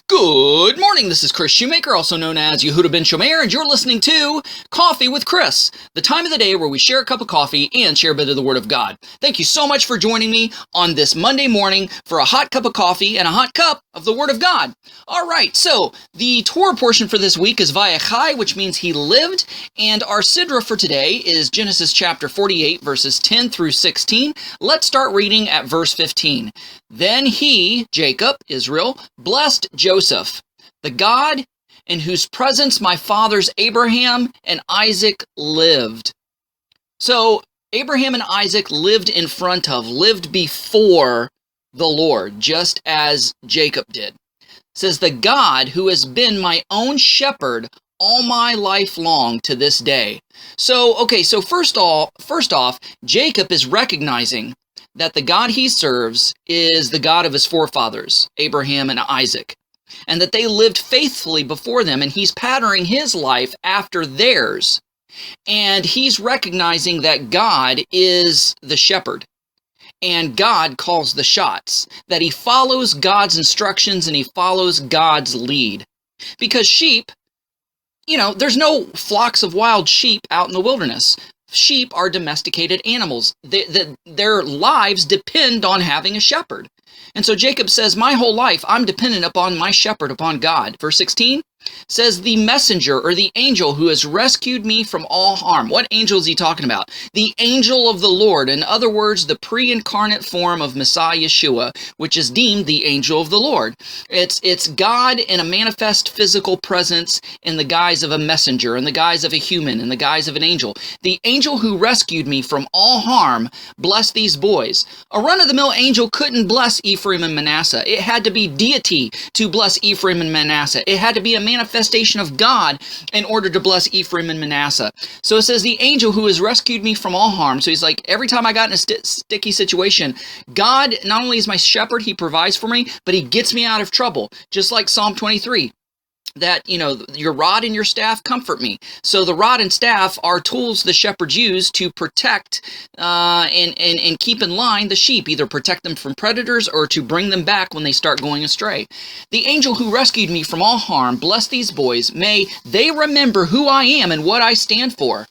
Good morning, this is Kris Shoemaker, also known as Yehudah ben Shomeyr, and you're listening to Coffee with Kris, the time of the day where we share a cup of coffee and share a bit of the Word of God. Thank you so much for joining me on this Monday morning for a hot cup of coffee and a hot cup of the Word of God. All right, so the Torah portion for this week is Vayichi, which means he lived, and our Sidra for today is Genesis chapter 48, verses 10 through 16. Let's start reading at verse 15. Then he, Jacob, Israel, blessed Joseph, the God in whose presence my fathers Abraham and Isaac lived. So Abraham and Isaac lived before the Lord, just as Jacob did. It says, the God who has been my own shepherd all my life long to this day. So first off, Jacob is recognizing that the God he serves is the God of his forefathers, Abraham and Isaac, and that they lived faithfully before them, and he's patterning his life after theirs. And he's recognizing that God is the shepherd, and God calls the shots, that he follows God's instructions and he follows God's lead. Because sheep, there's no flocks of wild sheep out in the wilderness. Sheep are domesticated animals. Their lives depend on having a shepherd. And so Jacob says, my whole life I'm dependent upon my shepherd, upon God. Verse 16 says, the messenger or the angel who has rescued me from all harm. What angel is he talking about? The angel of the Lord. In other words, the pre-incarnate form of Messiah Yeshua, which is deemed the angel of the Lord. It's God in a manifest physical presence in the guise of a messenger, in the guise of a human, in the guise of an angel. The angel who rescued me from all harm blessed these boys. A run-of-the-mill angel couldn't bless Ephraim and Manasseh. It had to be deity to bless Ephraim and Manasseh. It had to be a manifestation of God in order to bless Ephraim and Manasseh. So it says, the angel who has rescued me from all harm. So he's like, every time I got in a sticky situation, God not only is my shepherd, he provides for me, but he gets me out of trouble. Just like Psalm 23. That, your rod and your staff comfort me. So the rod and staff are tools the shepherds use to protect and keep in line the sheep, either protect them from predators or to bring them back when they start going astray. The angel who rescued me from all harm, bless these boys. May they remember who I am and what I stand for.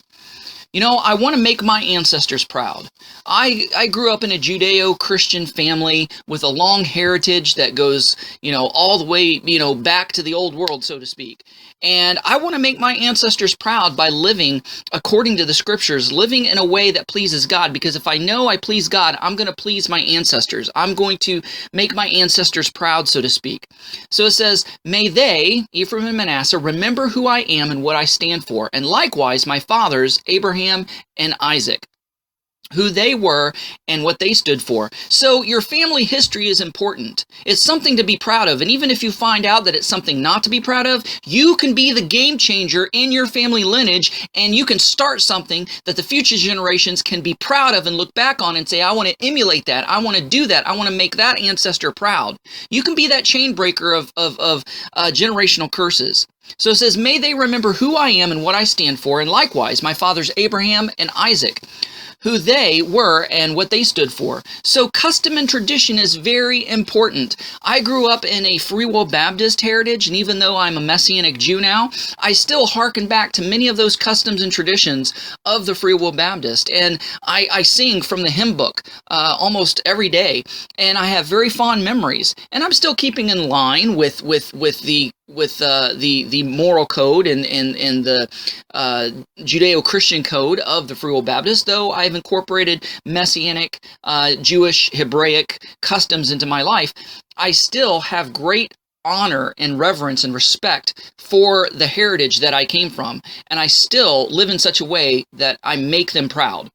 I want to make my ancestors proud. I grew up in a Judeo-Christian family with a long heritage that goes, all the way, back to the old world, so to speak. And I want to make my ancestors proud by living according to the scriptures, living in a way that pleases God. Because if I know I please God, I'm going to please my ancestors. I'm going to make my ancestors proud, so to speak. So it says, may they, Ephraim and Manasseh, remember who I am and what I stand for. And likewise, my fathers, Abraham and Isaac, who they were and what they stood for. So your family history is important. It's something to be proud of. And even if you find out that it's something not to be proud of, you can be the game changer in your family lineage, and you can start something that the future generations can be proud of and look back on and say, I want to emulate that. I want to do that. I want to make that ancestor proud. You can be that chain breaker of generational curses. So it says, may they remember who I am and what I stand for, and likewise my fathers Abraham and Isaac, who they were and what they stood for. So custom and tradition is very important. I grew up in a Free Will Baptist heritage, and even though I'm a Messianic Jew now, I still hearken back to many of those customs and traditions of the Free Will Baptist. And I sing from the hymn book almost every day, and I have very fond memories. And I'm still keeping in line with the moral code and the Judeo-Christian code of the Free Will Baptist, though I've incorporated Messianic, Jewish, Hebraic customs into my life. I still have great honor and reverence and respect for the heritage that I came from, and I still live in such a way that I make them proud.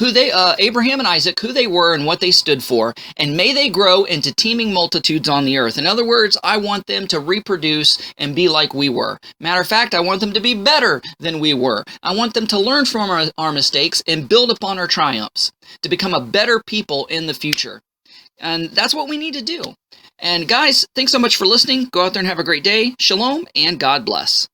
Abraham and Isaac, who they were and what they stood for, and may they grow into teeming multitudes on the earth. In other words, I want them to reproduce and be like we were. Matter of fact, I want them to be better than we were. I want them to learn from our mistakes and build upon our triumphs, to become a better people in the future. And that's what we need to do. And guys, thanks so much for listening. Go out there and have a great day. Shalom, and God bless.